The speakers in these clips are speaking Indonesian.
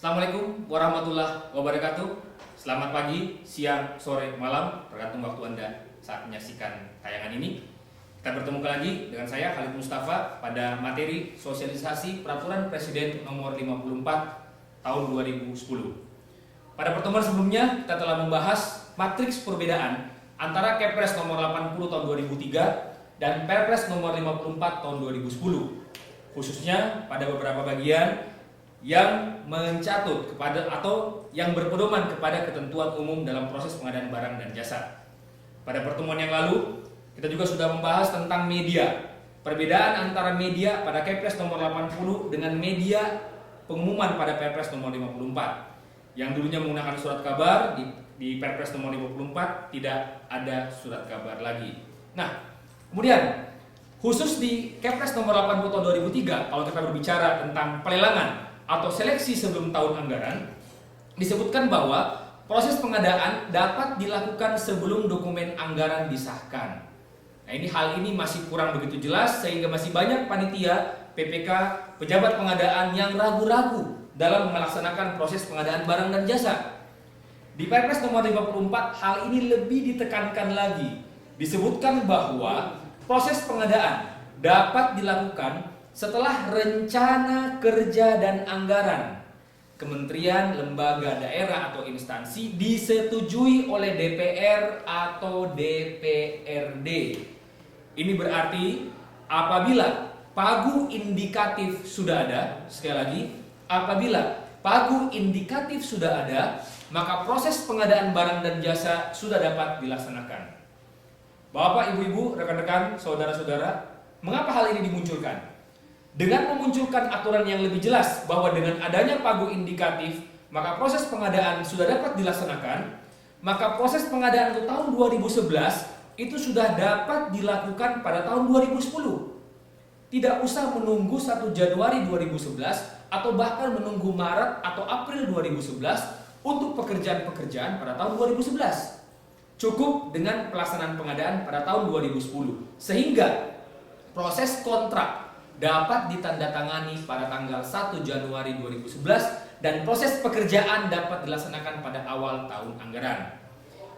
Assalamualaikum warahmatullahi wabarakatuh. Selamat pagi, siang, sore, malam, tergantung waktu Anda saat menyaksikan tayangan ini. Kita bertemu lagi dengan saya Khalid Mustafa pada materi sosialisasi Peraturan Presiden Nomor 54 Tahun 2010. Pada pertemuan sebelumnya kita telah membahas matriks perbedaan antara Kepres Nomor 80 Tahun 2003 dan Perpres Nomor 54 Tahun 2010, khususnya pada beberapa bagian yang mencatut kepada atau yang berpedoman kepada ketentuan umum dalam proses pengadaan barang dan jasa. Pada pertemuan yang lalu, kita juga sudah membahas tentang media. Perbedaan antara media pada Kepres nomor 80 dengan media pengumuman pada Perpres nomor 54. Yang dulunya menggunakan surat kabar, di Perpres nomor 54 tidak ada surat kabar lagi. Nah, kemudian khusus di Kepres nomor 80 tahun 2003, kalau kita berbicara tentang pelelangan atau seleksi sebelum tahun anggaran, disebutkan bahwa proses pengadaan dapat dilakukan sebelum dokumen anggaran disahkan. Nah, hal ini masih kurang begitu jelas sehingga masih banyak panitia, PPK, pejabat pengadaan yang ragu-ragu dalam melaksanakan proses pengadaan barang dan jasa. Di Perpres nomor 54 hal ini lebih ditekankan lagi. Disebutkan bahwa proses pengadaan dapat dilakukan setelah rencana kerja dan anggaran kementerian, lembaga, daerah atau instansi disetujui oleh DPR atau DPRD. Ini berarti apabila pagu indikatif sudah ada, sekali lagi, apabila pagu indikatif sudah ada, maka proses pengadaan barang dan jasa sudah dapat dilaksanakan. Bapak, Ibu-ibu, rekan-rekan, saudara-saudara, mengapa hal ini dimunculkan? Dengan memunculkan aturan yang lebih jelas bahwa dengan adanya pagu indikatif, maka proses pengadaan sudah dapat dilaksanakan, maka proses pengadaan untuk tahun 2011 itu sudah dapat dilakukan pada tahun 2010. Tidak usah menunggu 1 Januari 2011 atau bahkan menunggu Maret atau April 2011 untuk pekerjaan-pekerjaan pada tahun 2011. Cukup dengan pelaksanaan pengadaan pada tahun 2010. Sehingga proses kontrak dapat ditandatangani pada tanggal 1 Januari 2011 dan proses pekerjaan dapat dilaksanakan pada awal tahun anggaran.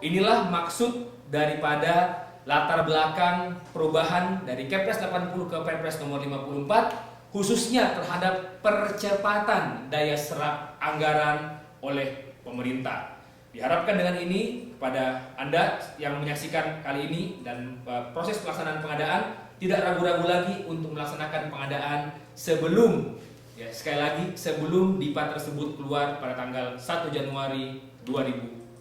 Inilah maksud daripada latar belakang perubahan dari Kepres 80 ke Perpres nomor 54 khususnya terhadap percepatan daya serap anggaran oleh pemerintah. Diharapkan dengan ini kepada Anda yang menyaksikan kali ini dan proses pelaksanaan pengadaan tidak ragu-ragu lagi untuk melaksanakan pengadaan sebelum, ya sekali lagi, sebelum DIPA tersebut keluar pada tanggal 1 Januari 2011.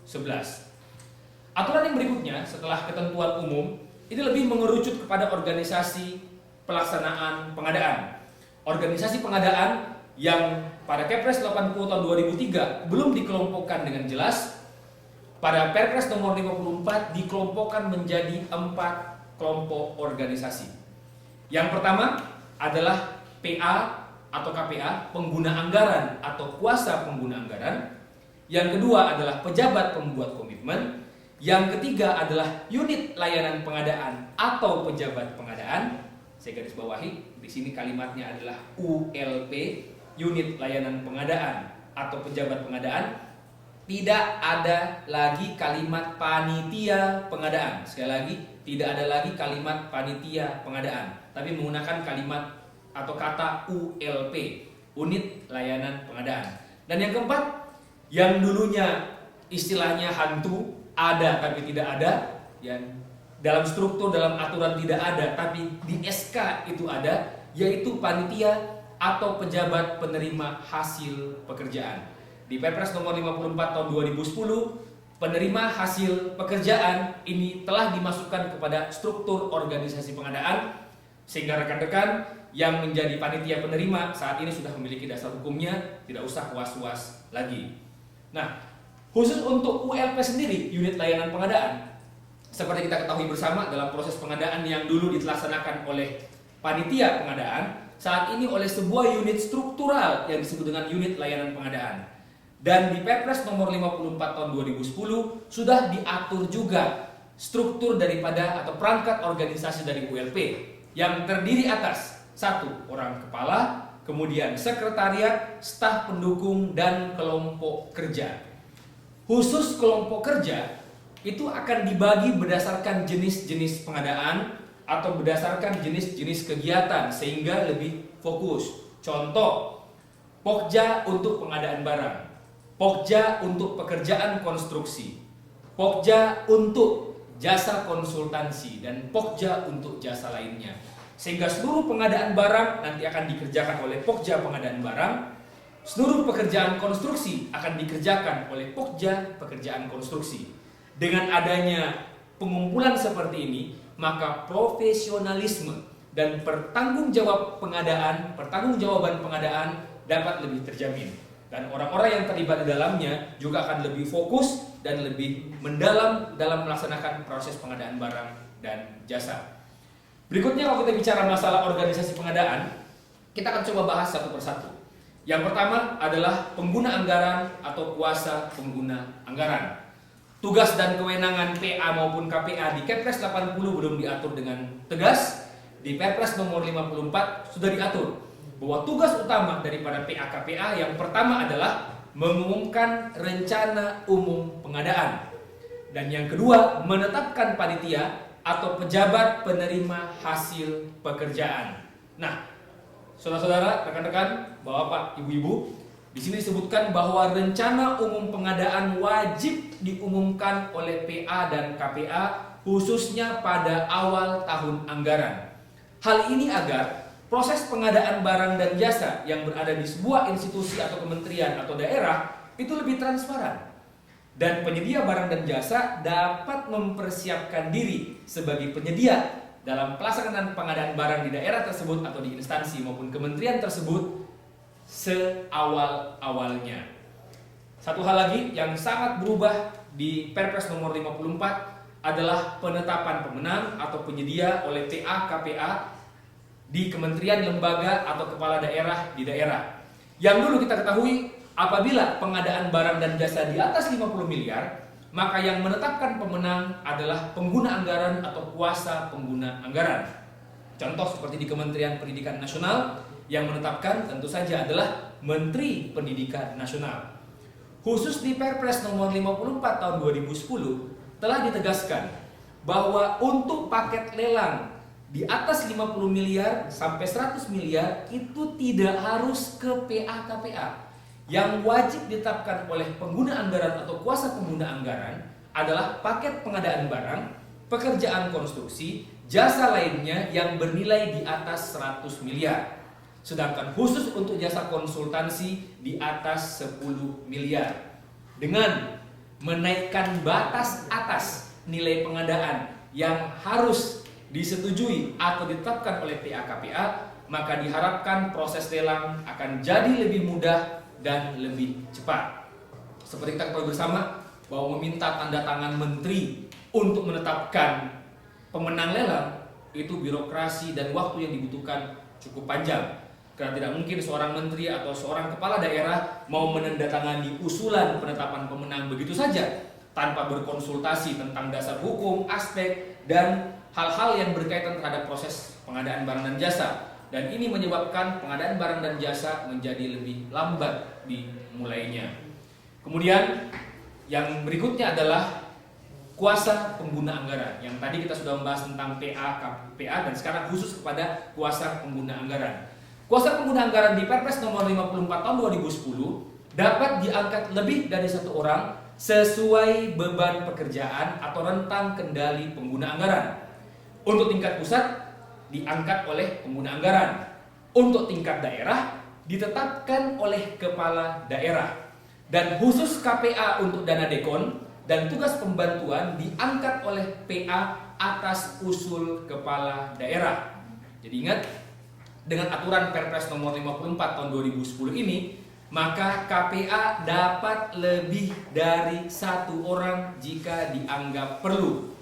Aturan yang berikutnya setelah ketentuan umum ini lebih mengerucut kepada organisasi pelaksanaan pengadaan. Organisasi pengadaan yang pada Kepres 80 tahun 2003 belum dikelompokkan dengan jelas, pada Perpres nomor 54 dikelompokkan menjadi 4 kelompok organisasi. Yang pertama adalah PA atau KPA, pengguna anggaran atau kuasa pengguna anggaran. Yang kedua adalah pejabat pembuat komitmen. Yang ketiga adalah unit layanan pengadaan atau pejabat pengadaan. Saya garis bawahi, di sini kalimatnya adalah ULP, unit layanan pengadaan atau pejabat pengadaan. Tidak ada lagi kalimat panitia pengadaan. Sekali lagi, tidak ada lagi kalimat panitia pengadaan, tapi menggunakan kalimat atau kata ULP, unit layanan pengadaan. Dan yang keempat, yang dulunya istilahnya hantu, ada tapi tidak ada, yang dalam struktur, dalam aturan tidak ada, tapi di SK itu ada, yaitu panitia atau pejabat penerima hasil pekerjaan. Di Perpres nomor 54 tahun 2010, penerima hasil pekerjaan ini telah dimasukkan kepada struktur organisasi pengadaan, sehingga rekan-rekan yang menjadi panitia penerima saat ini sudah memiliki dasar hukumnya, tidak usah was-was lagi. Nah, khusus untuk ULP sendiri, unit layanan pengadaan, seperti kita ketahui bersama dalam proses pengadaan yang dulu dilaksanakan oleh panitia pengadaan, saat ini oleh sebuah unit struktural yang disebut dengan unit layanan pengadaan. Dan di Perpres nomor 54 tahun 2010 sudah diatur juga struktur daripada atau perangkat organisasi dari ULP yang terdiri atas 1 orang kepala, kemudian sekretariat, staf pendukung, dan kelompok kerja. Khusus kelompok kerja itu akan dibagi berdasarkan jenis-jenis pengadaan atau berdasarkan jenis-jenis kegiatan sehingga lebih fokus. Contoh, Pokja untuk pengadaan barang, Pokja untuk pekerjaan konstruksi, Pokja untuk jasa konsultansi, dan Pokja untuk jasa lainnya. Sehingga seluruh pengadaan barang nanti akan dikerjakan oleh Pokja pengadaan barang, seluruh pekerjaan konstruksi akan dikerjakan oleh Pokja pekerjaan konstruksi. Dengan adanya pengumpulan seperti ini, maka profesionalisme dan pertanggungjawaban pengadaan dapat lebih terjamin. Dan orang-orang yang terlibat di dalamnya juga akan lebih fokus dan lebih mendalam dalam melaksanakan proses pengadaan barang dan jasa. Berikutnya kalau kita bicara masalah organisasi pengadaan, kita akan coba bahas satu persatu. Yang pertama adalah pengguna anggaran atau kuasa pengguna anggaran. Tugas dan kewenangan PA maupun KPA di Kepres 80 belum diatur dengan tegas. Di Perpres nomor 54 sudah diatur bahwa tugas utama daripada PA KPA yang pertama adalah mengumumkan rencana umum pengadaan. Dan yang kedua, menetapkan panitia atau pejabat penerima hasil pekerjaan. Nah, saudara-saudara, rekan-rekan, bapak-bapak, ibu-ibu, di sini disebutkan bahwa rencana umum pengadaan wajib diumumkan oleh PA dan KPA khususnya pada awal tahun anggaran. Hal ini agar proses pengadaan barang dan jasa yang berada di sebuah institusi atau kementerian atau daerah itu lebih transparan. Dan penyedia barang dan jasa dapat mempersiapkan diri sebagai penyedia dalam pelaksanaan pengadaan barang di daerah tersebut atau di instansi maupun kementerian tersebut seawal-awalnya. Satu hal lagi yang sangat berubah di Perpres nomor 54 adalah penetapan pemenang atau penyedia oleh PA KPA di kementerian, lembaga atau kepala daerah di daerah. Yang dulu kita ketahui, apabila pengadaan barang dan jasa di atas 50 miliar, maka yang menetapkan pemenang adalah pengguna anggaran atau kuasa pengguna anggaran. Contoh seperti di Kementerian Pendidikan Nasional, yang menetapkan tentu saja adalah Menteri Pendidikan Nasional. Khusus di Perpres nomor 54 tahun 2010 telah ditegaskan bahwa untuk paket lelang di atas 50 miliar sampai 100 miliar itu tidak harus ke PA KPA. Yang wajib ditetapkan oleh pengguna anggaran atau kuasa pengguna anggaran adalah paket pengadaan barang, pekerjaan konstruksi, jasa lainnya yang bernilai di atas 100 miliar. Sedangkan khusus untuk jasa konsultansi di atas 10 miliar. Dengan menaikkan batas atas nilai pengadaan yang harus disetujui atau ditetapkan oleh PA KPA, maka diharapkan proses lelang akan jadi lebih mudah dan lebih cepat. Seperti kita ketahui bersama bahwa meminta tanda tangan menteri untuk menetapkan pemenang lelang itu birokrasi dan waktu yang dibutuhkan cukup panjang. Karena tidak mungkin seorang menteri atau seorang kepala daerah mau menandatangani usulan penetapan pemenang begitu saja tanpa berkonsultasi tentang dasar hukum, aspek, dan hal-hal yang berkaitan terhadap proses pengadaan barang dan jasa. Dan ini menyebabkan pengadaan barang dan jasa menjadi lebih lambat dimulainya. Kemudian yang berikutnya adalah kuasa pengguna anggaran. Yang tadi kita sudah membahas tentang PA, KPA, dan sekarang khusus kepada kuasa pengguna anggaran. Kuasa pengguna anggaran di Perpres nomor 54 tahun 2010 dapat diangkat lebih dari satu orang sesuai beban pekerjaan atau rentang kendali pengguna anggaran. Untuk tingkat pusat diangkat oleh pengguna anggaran. Untuk tingkat daerah ditetapkan oleh kepala daerah. Dan khusus KPA untuk dana dekon dan tugas pembantuan diangkat oleh PA atas usul kepala daerah. Jadi ingat, dengan aturan Perpres nomor 54 tahun 2010 ini, maka KPA dapat lebih dari satu orang jika dianggap perlu.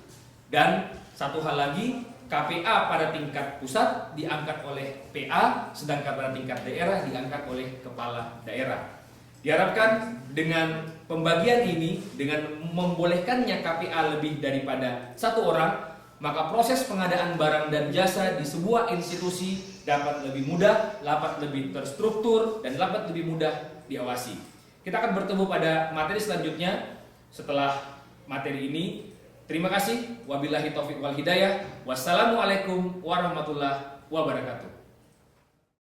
Dan satu hal lagi, KPA pada tingkat pusat diangkat oleh PA, sedangkan pada tingkat daerah diangkat oleh kepala daerah. Diharapkan dengan pembagian ini, dengan membolehkannya KPA lebih daripada satu orang, maka proses pengadaan barang dan jasa di sebuah institusi dapat lebih mudah, dapat lebih terstruktur, dan dapat lebih mudah diawasi. Kita akan bertemu pada materi selanjutnya setelah materi ini. Terima kasih. Wabillahi taufiq wal hidayah. Wassalamualaikum warahmatullahi wabarakatuh.